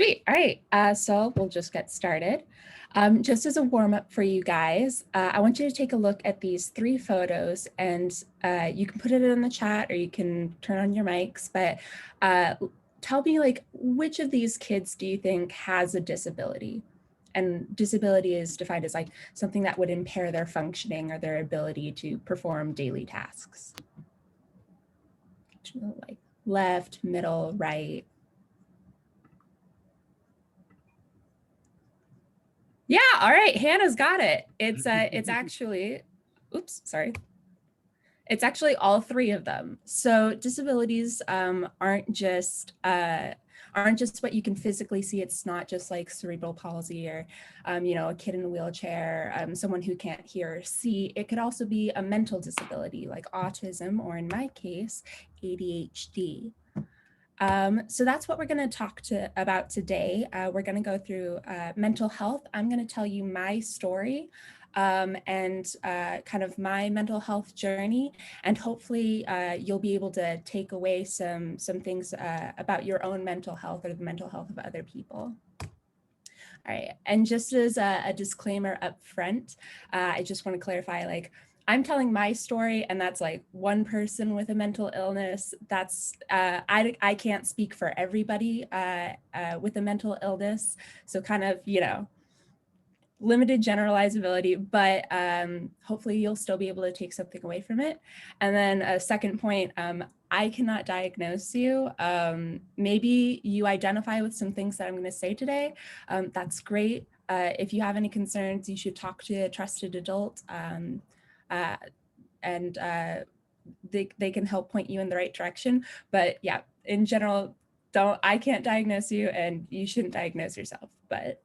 Sweet. All right. So we'll just get started. Just as a warm up for you guys, I want you to take a look at these 3 photos, and you can put it in the chat or you can turn on your mics, but tell me, like, which of these kids do you think has a disability? And disability is defined as like something that would impair their functioning or their ability to perform daily tasks. Like left, middle, right. Yeah, all right, Hannah's got it. It's actually, oops, sorry. It's actually all 3 of them. So disabilities aren't just what you can physically see. It's not just like cerebral palsy or, a kid in a wheelchair, someone who can't hear or see. It could also be a mental disability like autism, or in my case, ADHD. So that's what we're going to talk about today. We're going to go through mental health. I'm going to tell you my story and kind of my mental health journey, and hopefully you'll be able to take away some things about your own mental health or the mental health of other people. All right, and just as a disclaimer up front, I just want to clarify, like, I'm telling my story, and that's like one person with a mental illness. That's I can't speak for everybody with a mental illness, so kind of, limited generalizability, but hopefully you'll still be able to take something away from it. And then a second point, I cannot diagnose you. Maybe you identify with some things that I'm going to say today. That's great. If you have any concerns, you should talk to a trusted adult, and they can help point you in the right direction. But yeah, in general, I can't diagnose you, and you shouldn't diagnose yourself. But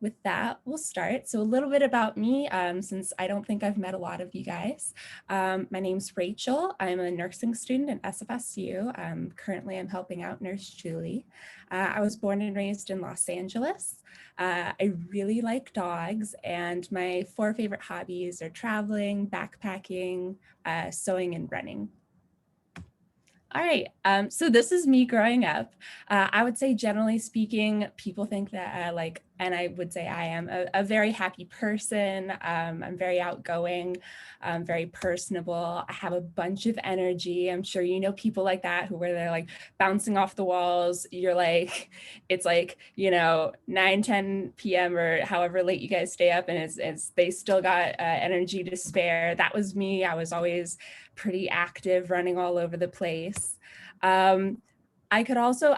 with that, we'll start. So a little bit about me, since I don't think I've met a lot of you guys. My name's Rachel. I'm a nursing student at SFSU. Currently, I'm helping out Nurse Julie. I was born and raised in Los Angeles. I really like dogs, and my 4 favorite hobbies are traveling, backpacking, sewing, and running. All right, so this is me growing up. I would say, generally speaking, people think that and I would say I am a very happy person. I'm very outgoing, very personable. I have a bunch of energy. I'm sure you know people like that where they're like bouncing off the walls. You're like, it's like, 9, 10 p.m. or however late you guys stay up, and it's they still got energy to spare. That was me. I was always pretty active, running all over the place. I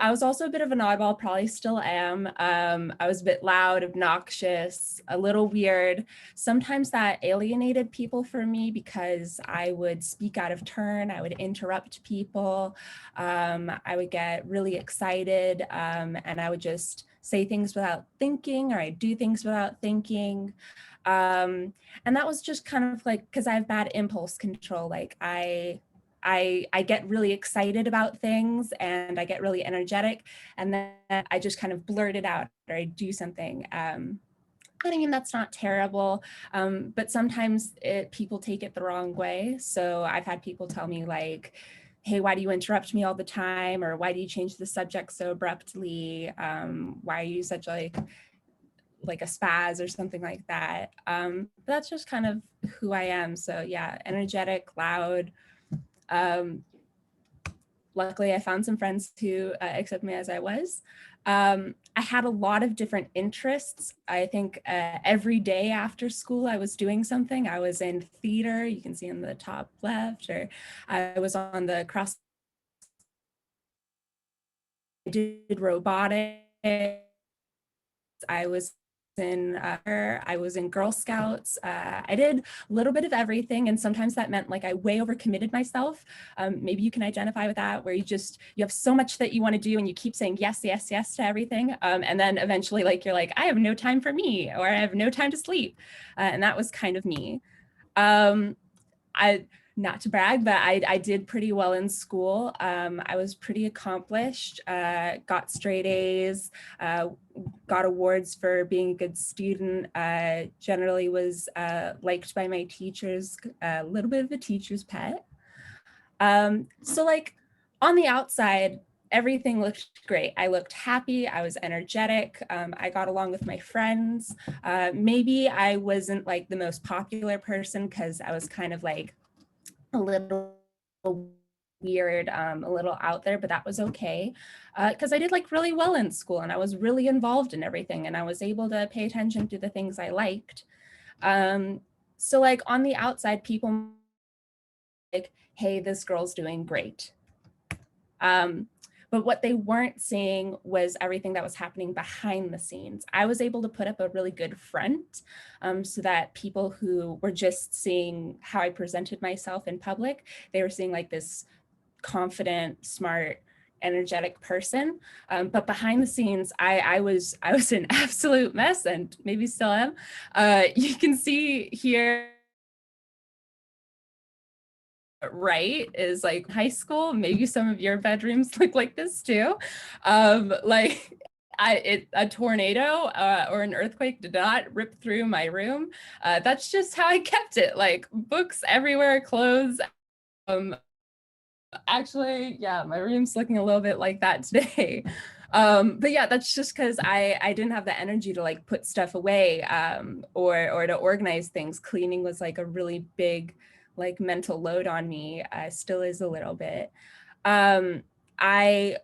was also a bit of an oddball, probably still am. I was a bit loud, obnoxious, a little weird. Sometimes that alienated people from me because I would speak out of turn. I would interrupt people. I would get really excited, and I would just say things without thinking, or I'd do things without thinking. And that was just kind of like, because I have bad impulse control. Like I get really excited about things, and I get really energetic, and then I just kind of blurt it out, or I do something. I mean, that's not terrible, but sometimes people take it the wrong way. So I've had people tell me like, hey, why do you interrupt me all the time? Or why do you change the subject so abruptly? Why are you such like a spaz or something like that? That's just kind of who I am. So yeah, energetic, loud. Luckily, I found some friends who accept me as I was. I had a lot of different interests. I think every day after school, I was doing something. I was in theater, you can see in the top left, or I was on the cross. I did robotics. I was in Girl Scouts. I did a little bit of everything, and sometimes that meant like I way overcommitted myself. Maybe you can identify with that, where you have so much that you want to do, and you keep saying yes, yes, yes to everything, and then eventually, like, you're like, I have no time for me, or I have no time to sleep, and that was kind of me. Not to brag, but I did pretty well in school. I was pretty accomplished, got straight A's, got awards for being a good student, generally was liked by my teachers, a little bit of a teacher's pet. So like on the outside, everything looked great. I looked happy. I was energetic. I got along with my friends. Maybe I wasn't like the most popular person because I was kind of like a little weird, a little out there, but that was okay because I did like really well in school and I was really involved in everything and I was able to pay attention to the things I liked. So like on the outside, people like, hey, this girl's doing great. But what they weren't seeing was everything that was happening behind the scenes. I was able to put up a really good front so that people who were just seeing how I presented myself in public, they were seeing like this confident, smart, energetic person. But behind the scenes, I was an absolute mess and maybe still am. You can see here right is like high school. Maybe some of your bedrooms look like this too. Like a tornado or an earthquake did not rip through my room. That's just how I kept it. Like books everywhere, clothes. Actually, yeah, my room's looking a little bit like that today. But yeah, that's just because I didn't have the energy to like put stuff away or to organize things. Cleaning was like a really big like mental load on me. Still is a little bit. Um, I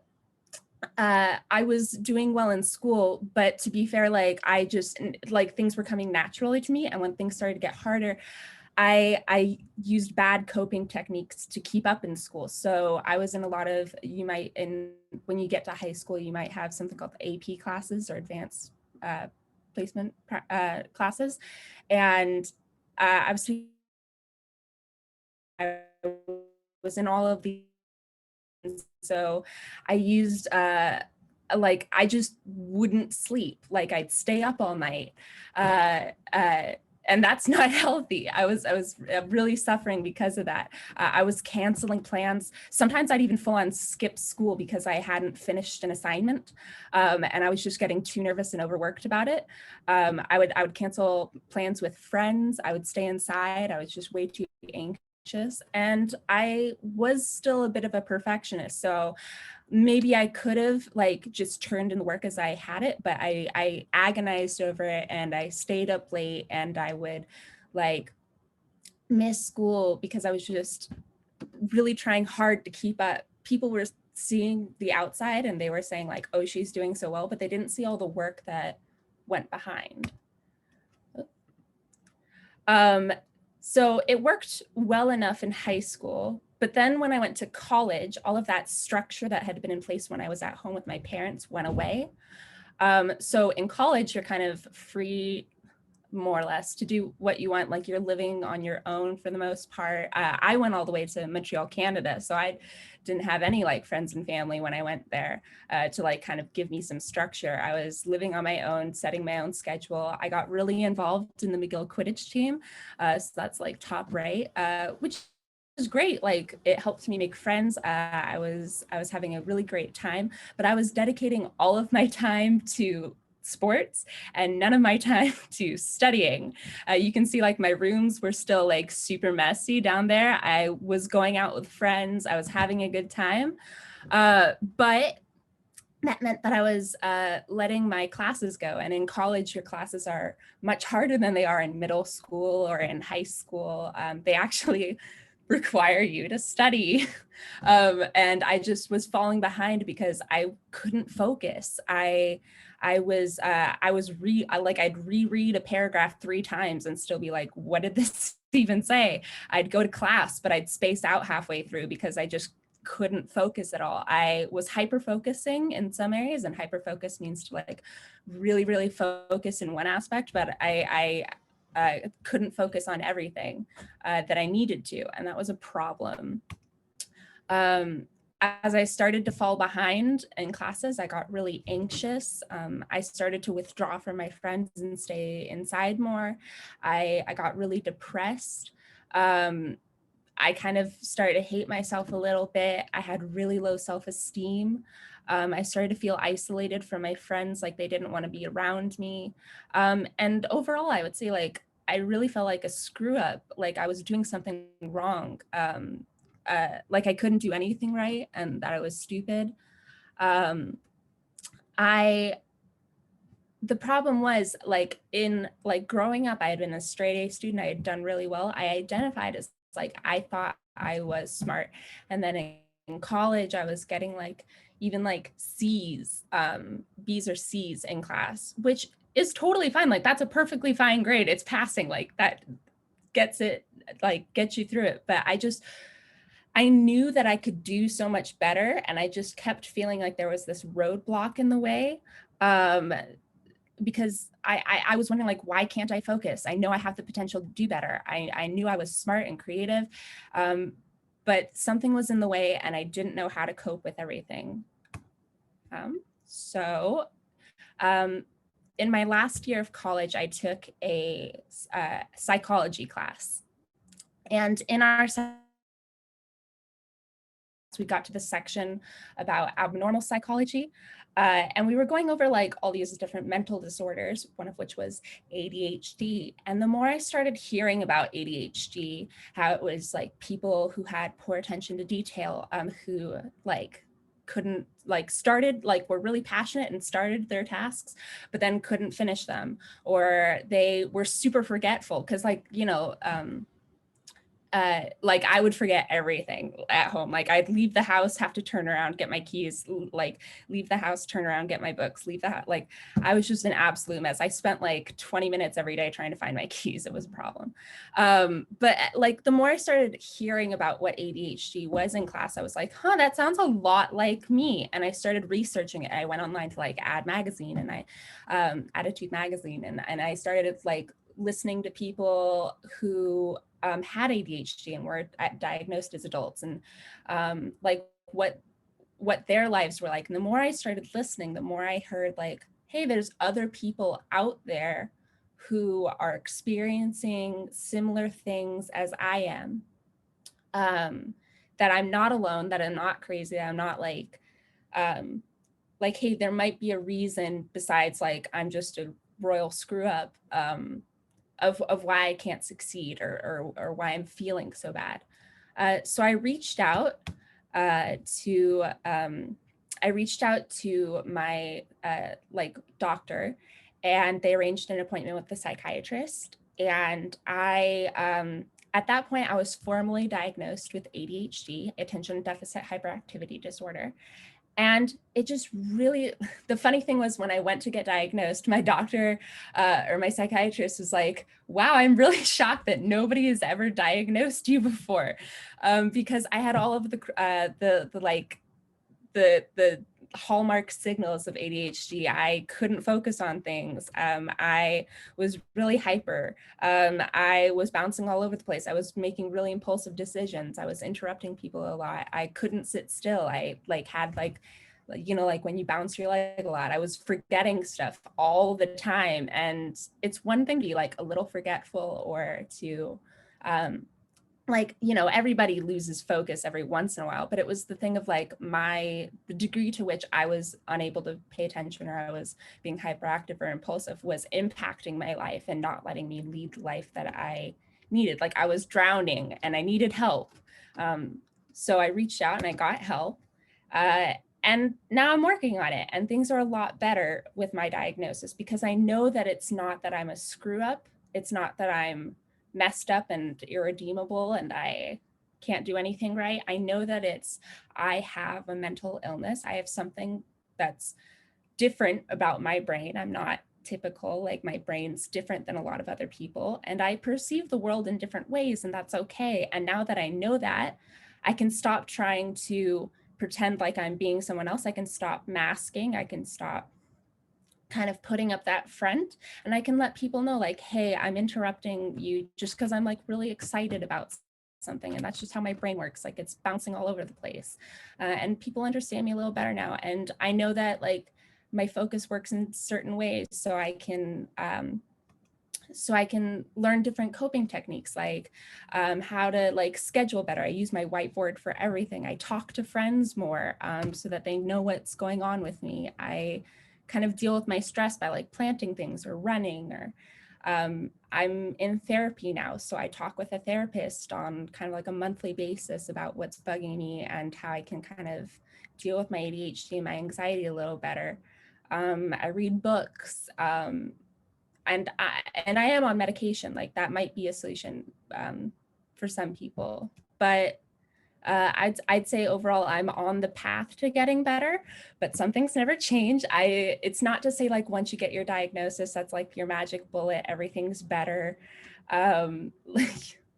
I was doing well in school, but to be fair, like I just like things were coming naturally to me, and when things started to get harder, I used bad coping techniques to keep up in school. So I was in a lot of, you might, in when you get to high school, you might have something called AP classes or advanced placement classes. And I was in all of these. So I used like I just wouldn't sleep. Like I'd stay up all night. Uh, uh, and that's not healthy. I was really suffering because of that. I was canceling plans. Sometimes I'd even full on skip school because I hadn't finished an assignment, and I was just getting too nervous and overworked about it. I would cancel plans with friends. I would stay inside. I was just way too anxious, and I was still a bit of a perfectionist. So maybe I could have like just turned in the work as I had it, but I agonized over it and I stayed up late and I would like miss school because I was just really trying hard to keep up. People were seeing the outside and they were saying like, oh, she's doing so well, but they didn't see all the work that went behind. So it worked well enough in high school, but then when I went to college, all of that structure that had been in place when I was at home with my parents went away. So in college, you're kind of free, more or less, to do what you want. Like you're living on your own for the most part. I went all the way to Montreal, Canada, so I didn't have any like friends and family when I went there to like kind of give me some structure. I was living on my own, setting my own schedule. I got really involved in the McGill Quidditch team, so that's like top right, which is great. Like it helped me make friends. I was having a really great time, but I was dedicating all of my time to sports and none of my time to studying. You can see like my rooms were still like super messy down there. I was going out with friends. I was having a good time. But that meant that I was letting my classes go. And in college, your classes are much harder than they are in middle school or in high school. They actually require you to study. And I just was falling behind because I couldn't focus. I'd reread a paragraph 3 times and still be like, what did this even say? I'd go to class, but I'd space out halfway through because I just couldn't focus at all. I was hyper focusing in some areas, and hyper focus means to like really, really focus in one aspect, but I couldn't focus on everything that I needed to, and that was a problem. As I started to fall behind in classes, I got really anxious. I started to withdraw from my friends and stay inside more. I got really depressed. I kind of started to hate myself a little bit. I had really low self-esteem. I started to feel isolated from my friends, like they didn't want to be around me. And overall, I would say like I really felt like a screw up, like I was doing something wrong, like I couldn't do anything right and that I was stupid. Um, I the problem was like in like growing up, I had been a straight A student. I had done really well. I identified as like, I thought I was smart. And then in college, I was getting like even like C's, B's or C's in class, which is totally fine. Like that's a perfectly fine grade. It's passing, like that gets it, like gets you through it. But I knew that I could do so much better. And I just kept feeling like there was this roadblock in the way. Because I was wondering, like, why can't I focus? I know I have the potential to do better. I knew I was smart and creative, but something was in the way and I didn't know how to cope with everything. So in my last year of college, I took a psychology class. And in our we got to the section about abnormal psychology. And we were going over like all these different mental disorders, one of which was ADHD. And the more I started hearing about ADHD, how it was like people who had poor attention to detail, who like couldn't like started like were really passionate and started their tasks but then couldn't finish them, or they were super forgetful because like like I would forget everything at home. Like I'd leave the house, have to turn around, get my keys, like leave the house, turn around, get my books, leave the house. Like I was just an absolute mess. I spent like 20 minutes every day trying to find my keys. It was a problem. But like the more I started hearing about what ADHD was in class, I was like, huh, that sounds a lot like me. And I started researching it. I went online to like Ad Magazine and Attitude Magazine, and I started like listening to people who had ADHD and were diagnosed as adults, and like what their lives were like. And the more I started listening, the more I heard like, hey, there's other people out there who are experiencing similar things as I am. That I'm not alone, that I'm not crazy, that I'm not like, hey, there might be a reason besides like I'm just a royal screw up. Of why I can't succeed, or why I'm feeling so bad. So I reached out to my like doctor, and they arranged an appointment with the psychiatrist. And at that point, I was formally diagnosed with ADHD, attention deficit hyperactivity disorder. And it just really, the funny thing was when I went to get diagnosed, my doctor or my psychiatrist was like, wow, I'm really shocked that nobody has ever diagnosed you before. Because I had all of the hallmark signals of ADHD. I couldn't focus on things. I was really hyper. I was bouncing all over the place. I was making really impulsive decisions. I was interrupting people a lot. I couldn't sit still. I like had like when you bounce your leg a lot, I was forgetting stuff all the time. And it's one thing to be like a little forgetful, or to everybody loses focus every once in a while, but it was the thing of like the degree to which I was unable to pay attention, or I was being hyperactive or impulsive, was impacting my life and not letting me lead the life that I needed. Like I was drowning and I needed help. So I reached out and I got help. And now I'm working on it, and things are a lot better with my diagnosis, because I know that it's not that I'm a screw up. It's not that I'm messed up and irredeemable and I can't do anything right. I know that I have a mental illness. I have something that's different about my brain. I'm not typical. Like my brain's different than a lot of other people, and I perceive the world in different ways, and that's okay. And now that I know that, I can stop trying to pretend like I'm being someone else. I can stop masking. I can stop kind of putting up that front, and I can let people know like, hey, I'm interrupting you just because I'm like really excited about something, and that's just how my brain works. Like it's bouncing all over the place. And people understand me a little better now, and I know that like my focus works in certain ways, so I can learn different coping techniques, like how to like schedule better. I use my whiteboard for everything. I talk to friends more so that they know what's going on with me. I kind of deal with my stress by like planting things or running, or I'm in therapy now. So I talk with a therapist on kind of like a monthly basis about what's bugging me and how I can kind of deal with my ADHD and my anxiety a little better. I read books, and I am on medication. Like that might be a solution for some people, but I'd say overall I'm on the path to getting better, but some things never change. It's not to say like once you get your diagnosis, that's like your magic bullet, everything's better.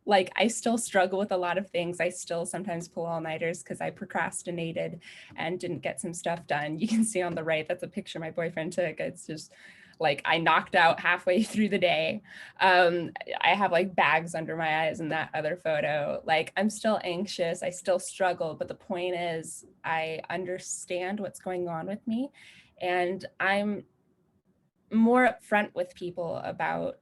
Like I still struggle with a lot of things. I still sometimes pull all-nighters because I procrastinated and didn't get some stuff done. You can see on the right, that's a picture my boyfriend took. It's just like I knocked out halfway through the day. I have like bags under my eyes in that other photo. Like I'm still anxious, I still struggle, but the point is I understand what's going on with me, and I'm more upfront with people about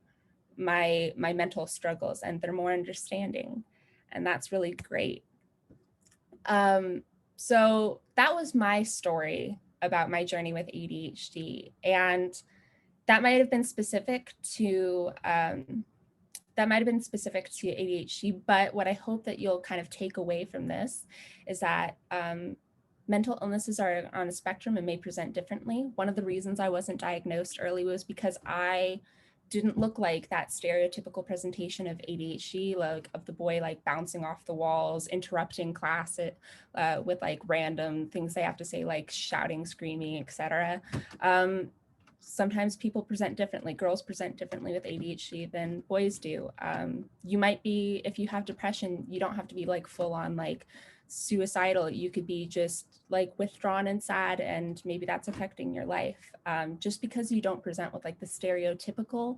my mental struggles, and they're more understanding, and that's really great. So that was my story about my journey with ADHD, and that might have been specific to ADHD, but what I hope that you'll kind of take away from this is that mental illnesses are on a spectrum and may present differently. One of the reasons I wasn't diagnosed early was because I didn't look like that stereotypical presentation of ADHD, like of the boy like bouncing off the walls, interrupting class with like random things they have to say, like shouting, screaming, etc. Sometimes people present differently. Girls present differently with ADHD than boys do. You might be, if you have depression, you don't have to be like full on like suicidal. You could be just like withdrawn and sad, and maybe that's affecting your life. Just because you don't present with like the stereotypical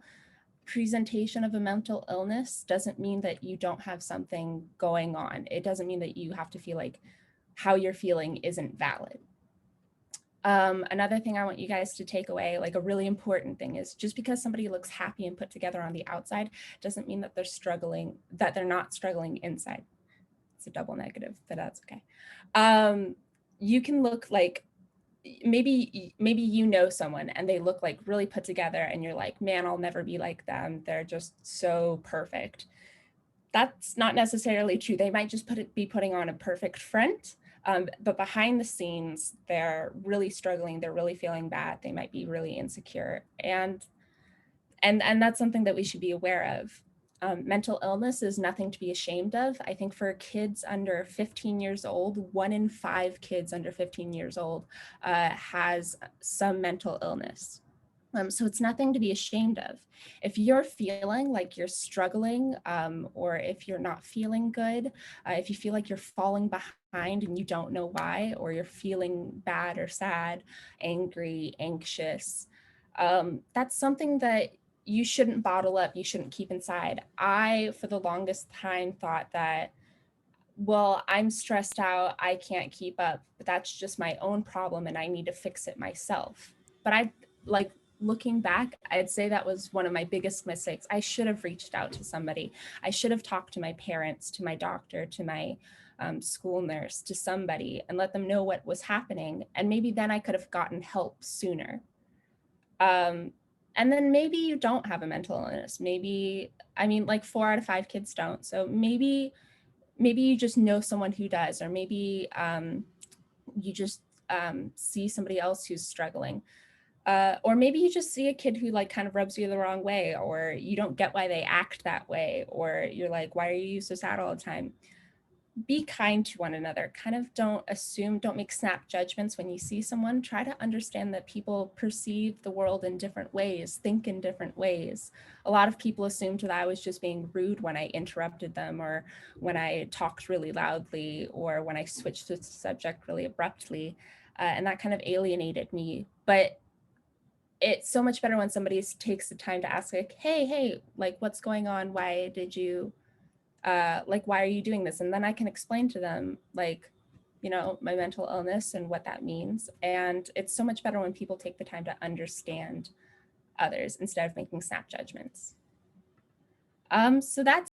presentation of a mental illness doesn't mean that you don't have something going on. It doesn't mean that you have to feel like how you're feeling isn't valid. Another thing I want you guys to take away, like a really important thing, is just because somebody looks happy and put together on the outside doesn't mean that they're not struggling inside. It's a double negative, but that's okay. You can look like, maybe you know someone and they look like really put together and you're like, man, I'll never be like them. They're just so perfect. That's not necessarily true. They might just be putting on a perfect front. But behind the scenes, they're really struggling. They're really feeling bad. They might be really insecure. And that's something that we should be aware of. Mental illness is nothing to be ashamed of. I think for kids under 15 years old, 1 in 5 kids under 15 years old has some mental illness. So it's nothing to be ashamed of. If you're feeling like you're struggling, or if you're not feeling good, if you feel like you're falling behind and you don't know why, or you're feeling bad or sad, angry, anxious, that's something that you shouldn't bottle up, you shouldn't keep inside. I, for the longest time, thought that, well, I'm stressed out, I can't keep up, but that's just my own problem and I need to fix it myself. But looking back, I'd say that was one of my biggest mistakes. I should have reached out to somebody. I should have talked to my parents, to my doctor, to my school nurse, to somebody, and let them know what was happening. And maybe then I could have gotten help sooner. And then maybe you don't have a mental illness. Maybe, I mean, like 4 out of 5 kids don't. So maybe you just know someone who does, or maybe you just see somebody else who's struggling. Or maybe you just see a kid who like kind of rubs you the wrong way, or you don't get why they act that way, or you're like, why are you so sad all the time? Be kind to one another. Kind of don't assume, don't make snap judgments when you see someone. Try to understand that people perceive the world in different ways, think in different ways. A lot of people assumed that I was just being rude when I interrupted them, or when I talked really loudly, or when I switched the subject really abruptly. And that kind of alienated me. But it's so much better when somebody takes the time to ask, like, hey, like, what's going on? Why did you, why are you doing this? And then I can explain to them, like, you know, my mental illness and what that means. And it's so much better when people take the time to understand others instead of making snap judgments. So that's